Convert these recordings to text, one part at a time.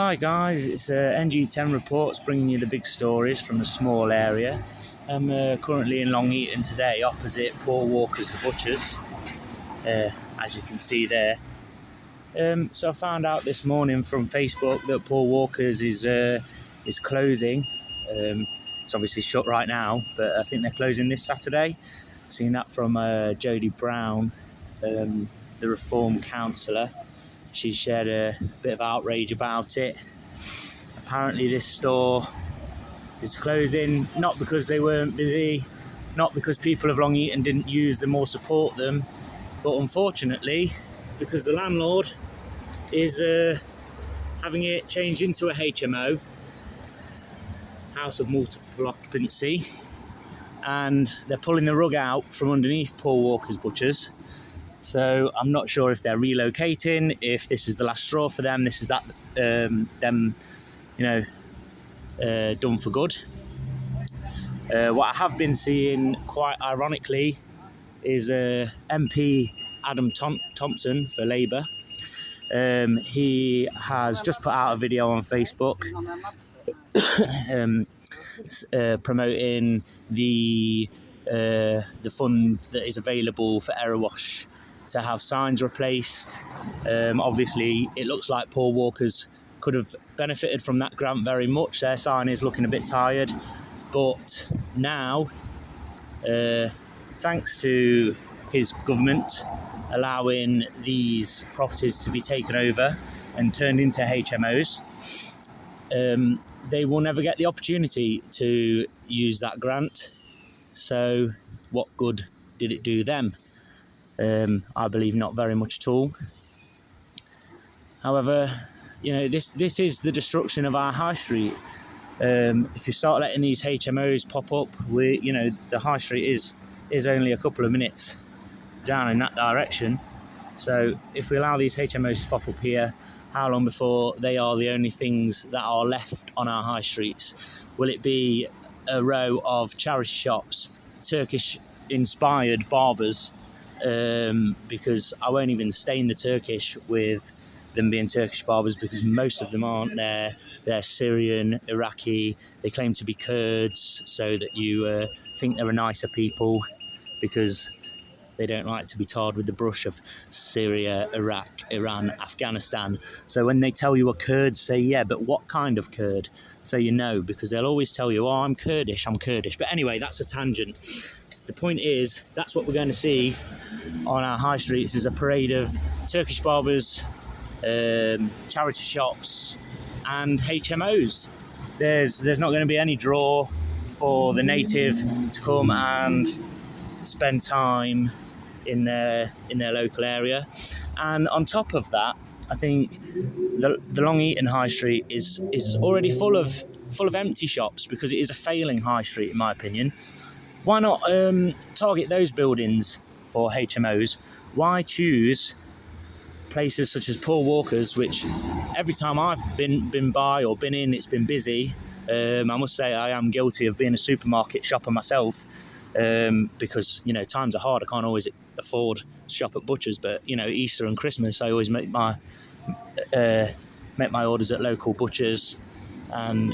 Hi guys, it's NG10 Reports bringing you the big stories from the small area. I'm currently in Long Eaton today, opposite Paul Walker's The Butchers, as you can see there. So I found out this morning from Facebook that Paul Walker's is closing. It's obviously shut right now, but I think they're closing this Saturday. Seen that from Jodie Brown, the Reform councillor. She shared a bit of outrage about it. Apparently this store is closing, not because they weren't busy, not because people of Long Eaton didn't use them or support them, but unfortunately because the landlord is having it changed into a HMO, house of multiple occupancy, and they're pulling the rug out from underneath Paul Walker's Butchers. So I'm not sure if they're relocating, if this is the last straw for them, this is that them, done for good. What I have been seeing, quite ironically, is MP Adam Thompson for Labour. He has just put out a video on Facebook promoting the fund that is available for error wash to have signs replaced. Obviously, it looks like Paul Walker's could have benefited from that grant very much. Their sign is looking a bit tired, but now, thanks to his government allowing these properties to be taken over and turned into HMOs, they will never get the opportunity to use that grant. So what good did it do them? I believe not very much at all. However, this is the destruction of our high street. If you start letting these HMOs pop up, the high street is only a couple of minutes down in that direction. So if we allow these HMOs to pop up here, how long before they are the only things that are left on our high streets? Will it be a row of charity shops, Turkish-inspired barbers? Because I won't even stain the Turkish with them being Turkish barbers, because most of them aren't. They're Syrian, Iraqi. They claim to be Kurds, so that you think they're a nicer people, because they don't like to be tarred with the brush of Syria, Iraq, Iran, Afghanistan. So when they tell you a Kurd, say, yeah, but what kind of Kurd? So you know, because they'll always tell you, oh, I'm Kurdish. But anyway, that's a tangent. The point is, that's what we're going to see on our high streets, is a parade of Turkish barbers, charity shops and HMOs. There's not going to be any draw for the native to come and spend time in their local area. And on top of that, I think the Long Eaton High Street is already full of empty shops, because it is a failing high street in my opinion. Why not target those buildings for HMOs? Why choose places such as Paul Walker's, which every time I've been by or been in, it's been busy. I must say I am guilty of being a supermarket shopper myself, because times are hard. I can't always afford to shop at butchers, but Easter and Christmas I always make my orders at local butchers, and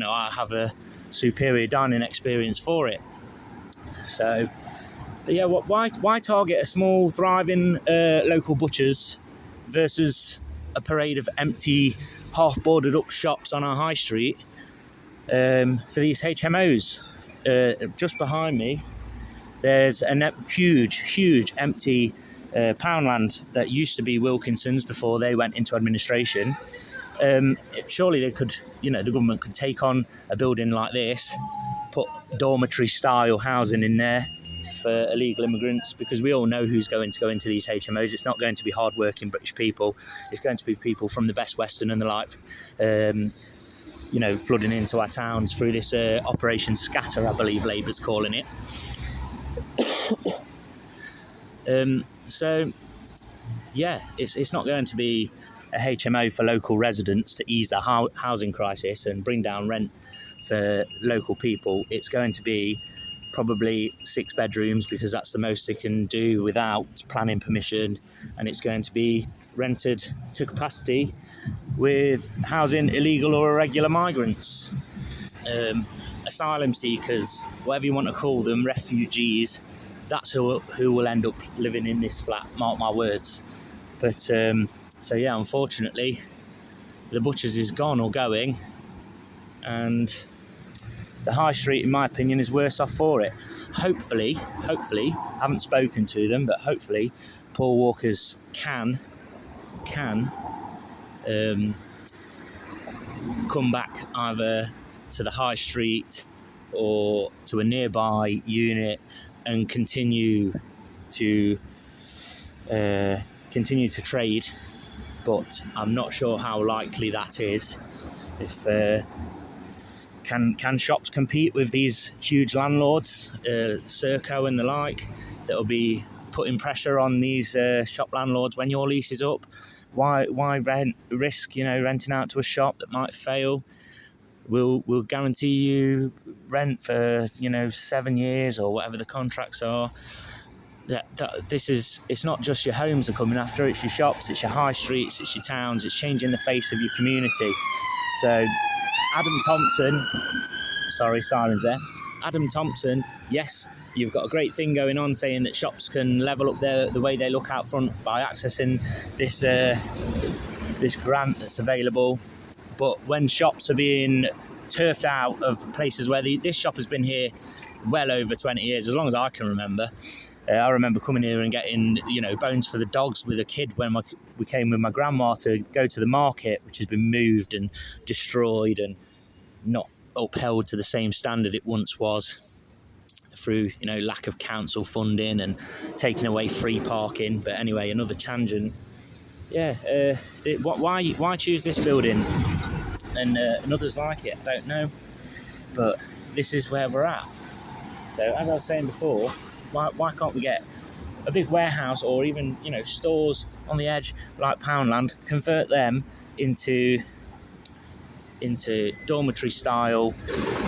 I have a superior dining experience for it. So, but yeah, why target a small thriving local butchers versus a parade of empty, half boarded up shops on our high street for these HMOs? Just behind me there's a huge empty Poundland that used to be Wilkinson's before they went into administration. Surely they could, the government could take on a building like this, put dormitory style housing in there for illegal immigrants, because we all know who's going to go into these HMOs. It's not going to be hard-working British people. It's going to be people from the Best Western and the like, flooding into our towns through this Operation Scatter, I believe Labour's calling it. So, yeah, it's not going to be a HMO for local residents to ease the housing crisis and bring down rent for local people. It's going to be probably 6 bedrooms, because that's the most they can do without planning permission, and it's going to be rented to capacity with housing illegal or irregular migrants, asylum seekers, whatever you want to call them, refugees. That's who will end up living in this flat, mark my words. But so yeah, unfortunately, the butchers is gone or going, and the high street, in my opinion, is worse off for it. Hopefully, I haven't spoken to them, but hopefully, Paul Walkers can come back either to the high street or to a nearby unit and continue to trade. But I'm not sure how likely that is. If can shops compete with these huge landlords, Serco and the like, that'll be putting pressure on these shop landlords when your lease is up? Why risk renting out to a shop that might fail? We'll guarantee you rent for 7 years or whatever the contracts are. It's not just your homes are coming after, it's your shops, it's your high streets, it's your towns, it's changing the face of your community. So Adam Thompson, sorry, sirens there. Adam Thompson, yes, you've got a great thing going on saying that shops can level up the way they look out front by accessing this grant that's available. But when shops are being turfed out of places where this shop has been here well over 20 years, as long as I can remember. I remember coming here and getting, bones for the dogs with a kid when we came with my grandma to go to the market, which has been moved and destroyed and not upheld to the same standard it once was through, lack of council funding and taking away free parking. But anyway, another tangent. Yeah, why choose this building and others like it? I don't know, but this is where we're at. So as I was saying before, why can't we get a big warehouse or even stores on the edge like Poundland, convert them into dormitory style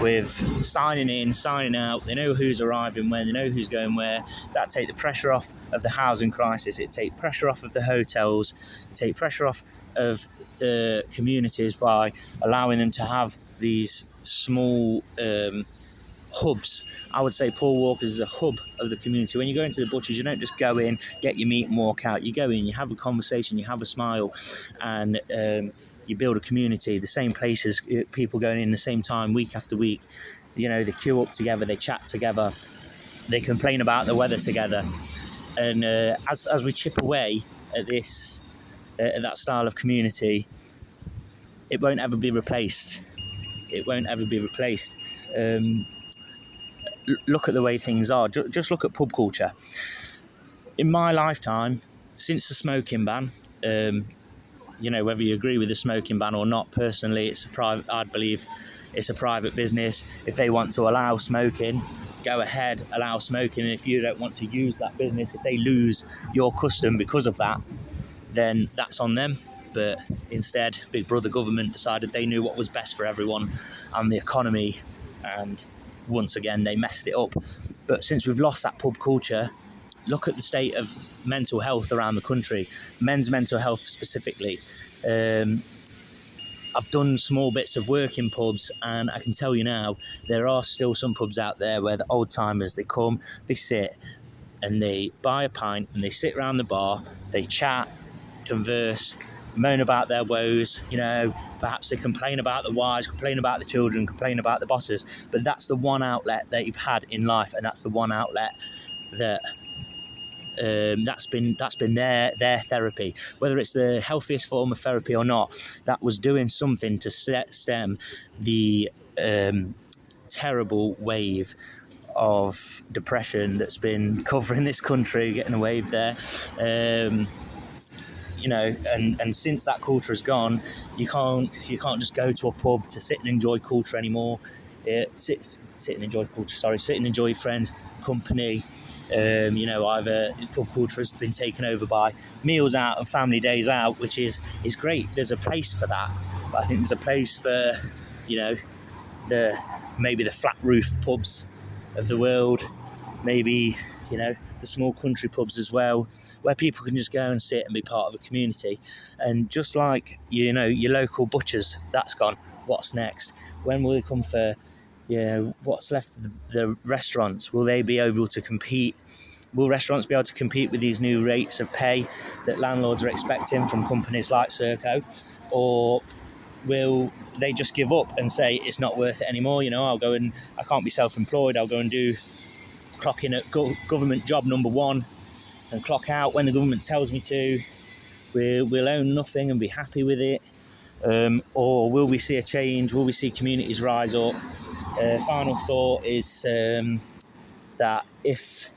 with signing in, signing out. They know who's arriving when, they know who's going where. That take the pressure off of the housing crisis. It take pressure off of the hotels. It take pressure off of the communities by allowing them to have these small hubs. I would say Paul Walker's is a hub of the community. When you go into the butchers, you don't just go in, get your meat and walk out. You go in, you have a conversation, you have a smile, and you build a community. The same places, people going in the same time week after week. They queue up together, they chat together, they complain about the weather together. And as we chip away at this, at that style of community, it won't ever be replaced. It won't ever be replaced. Look at the way things are. Just look at pub culture. In my lifetime, since the smoking ban, whether you agree with the smoking ban or not, personally, I believe it's a private business. If they want to allow smoking, go ahead, allow smoking. And if you don't want to use that business, if they lose your custom because of that, then that's on them. But instead, Big Brother government decided they knew what was best for everyone and the economy, and once again they messed it up. But since we've lost that pub culture, look at the state of mental health around the country, men's mental health specifically. I've done small bits of work in pubs, and I can tell you now, there are still some pubs out there where the old timers, they come, they sit and they buy a pint and they sit around the bar, they chat, converse, moan about their woes, perhaps they complain about the wives, complain about the children, complain about the bosses, but that's the one outlet that you've had in life, and that's the one outlet that that's been their therapy. Whether it's the healthiest form of therapy or not, that was doing something to stem the terrible wave of depression that's been covering this country, getting a wave there. And since that culture has gone, you can't just go to a pub to sit and enjoy culture anymore. Sit and enjoy culture. Sit and enjoy friends, company. Either pub culture has been taken over by meals out and family days out, which is great. There's a place for that, but I think there's a place for maybe the flat roof pubs of the world, maybe the the small country pubs as well, where people can just go and sit and be part of a community. And just like, you know, your local butchers, that's gone. What's next? When will they come for, you know, what's left of the restaurants? Will they be able to compete? Will restaurants be able to compete with these new rates of pay that landlords are expecting from companies like Serco? Or will they just give up and say it's not worth it anymore? You know, I can't be self-employed, I'll go and clock in at government job number 1 and clock out when the government tells me to. We'll own nothing and be happy with it. Or will we see a change? Will we see communities rise up? Final thought is that if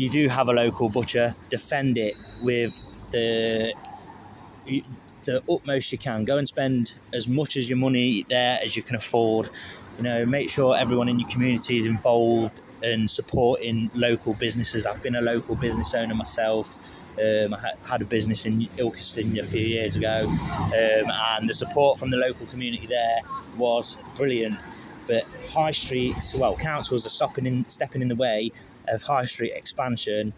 you do have a local butcher, defend it with the utmost you can. Go and spend as much as your money there as you can afford. You know, make sure everyone in your community is involved and supporting local businesses. I've been a local business owner myself. I had a business in Ilkeston a few years ago, and the support from the local community there was brilliant. But high streets, well, councils are stepping in the way of high street expansion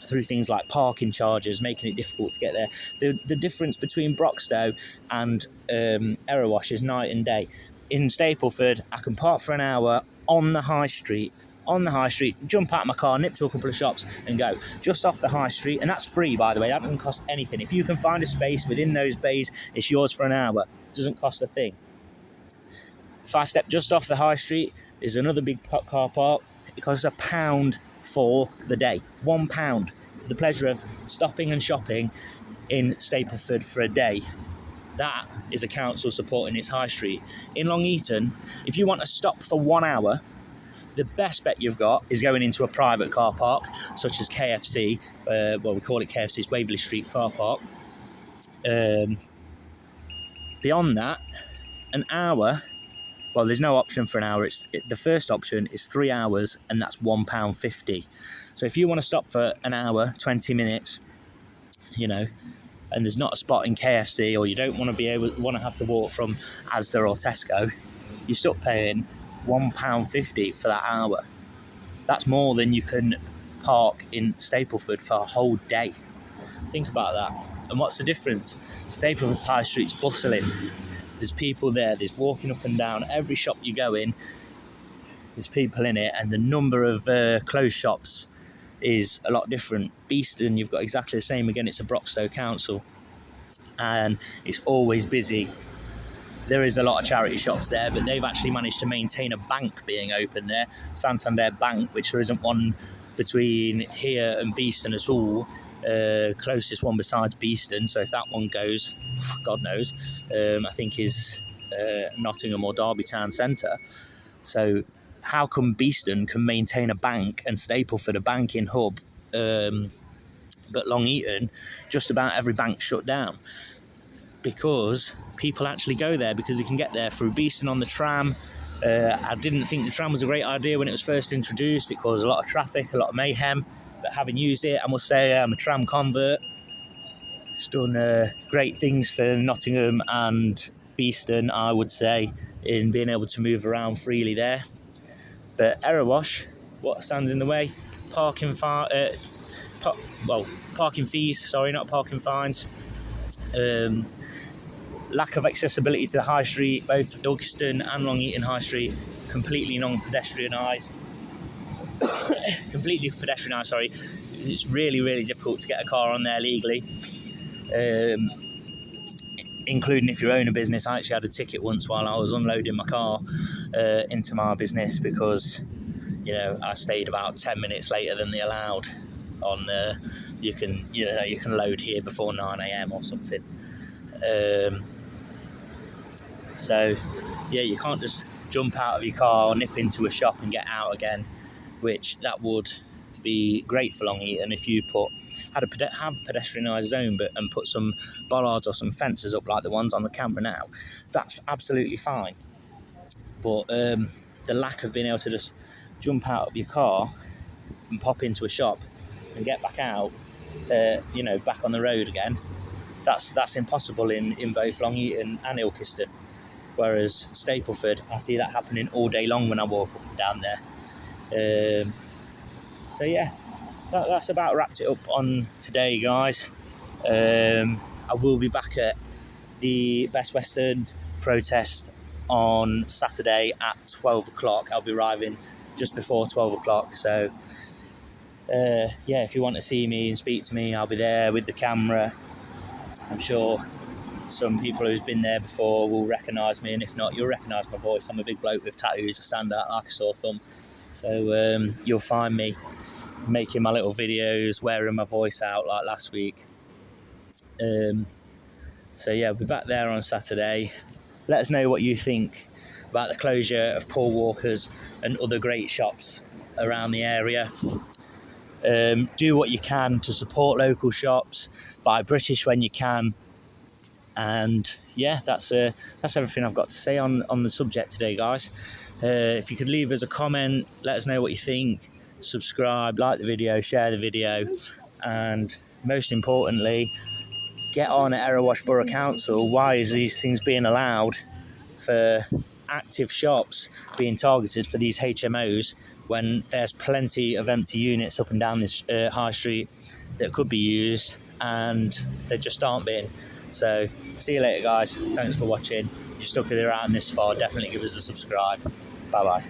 through things like parking charges, making it difficult to get there. The difference between Broxtowe and Erewash is night and day. In Stapleford, I can park for an hour on the high street, jump out of my car, nip to a couple of shops and go. Just off the high street, and that's free, by the way, that doesn't cost anything. If you can find a space within those bays, it's yours for an hour. It doesn't cost a thing. If I step just off the high street, there's another big car park. It costs £1 for the day. £1 for the pleasure of stopping and shopping in Stapleford for a day. That is a council supporting its high street. In Long Eaton, if you want to stop for 1 hour, the best bet you've got is going into a private car park, such as KFC. We call it KFC, it's Waverley Street car park. Beyond that, an hour, well, there's no option for an hour. The first option is 3 hours, and that's £1.50. So if you want to stop for an hour, 20 minutes, you know, and there's not a spot in KFC, or you don't want to have to walk from Asda or Tesco, you're stuck paying £1.50 for that hour. That's more than you can park in Stapleford for a whole day. Think about that. And what's the difference? Stapleford's high street's bustling. There's people there, there's walking up and down. Every shop you go in, there's people in it, and the number of closed shops is a lot different. Beeston, you've got exactly the same. Again, it's a Broxtowe council, and it's always busy. There is a lot of charity shops there, but they've actually managed to maintain a bank being open there, Santander Bank, which there isn't one between here and Beeston at all. Closest one besides Beeston, so if that one goes, God knows, I think is Nottingham or Derby Town Centre. So how come Beeston can maintain a bank and Stapleford a banking hub, but Long Eaton, just about every bank shut down? Because people actually go there because they can get there through Beeston on the tram. I didn't think the tram was a great idea when it was first introduced. It caused a lot of traffic, a lot of mayhem. But having used it, I must say I'm a tram convert. It's done great things for Nottingham and Beeston, I would say, in being able to move around freely there. But Erewash, what stands in the way? Parking fees, sorry, not parking fines. Lack of accessibility to the high street, both Ilkeston and Long Eaton High Street, completely non-pedestrianised. It's really, really difficult to get a car on there legally, including if you own a business. I actually had a ticket once while I was unloading my car into my business because, you know, I stayed about 10 minutes later than they allowed on you can load here before 9 a.m. or something. So yeah, you can't just jump out of your car or nip into a shop and get out again, which that would be great for Long Eaton if you have a pedestrianised zone and put some bollards or some fences up like the ones on the camera now. That's absolutely fine. But the lack of being able to just jump out of your car and pop into a shop and get back out, back on the road again, that's impossible in both Long Eaton and Ilkeston. Whereas Stapleford, I see that happening all day long when I walk up and down there. So yeah, that's about wrapped it up on today, guys. I will be back at the Best Western protest on Saturday at 12 o'clock. I'll be arriving just before 12 o'clock. So yeah, if you want to see me and speak to me, I'll be there with the camera. I'm sure some people who've been there before will recognise me, and if not, you'll recognise my voice. I'm a big bloke with tattoos. I stand out like a sore thumb. So you'll find me making my little videos, wearing my voice out like last week. So yeah, I'll be back there on Saturday. Let us know what you think about the closure of Paul Walker's and other great shops around the area. Do what you can to support local shops, buy British when you can, and yeah, that's everything I've got to say on the subject today, guys. If you could leave us a comment, let us know what you think, subscribe, like the video, share the video, and most importantly, get on at Erewash Borough Council. Why is these things being allowed for active shops being targeted for these HMOs when there's plenty of empty units up and down this high street that could be used, and they just aren't being? So see you later, guys. Thanks for watching. If you stuck with it around this far, definitely give us a subscribe. Bye bye.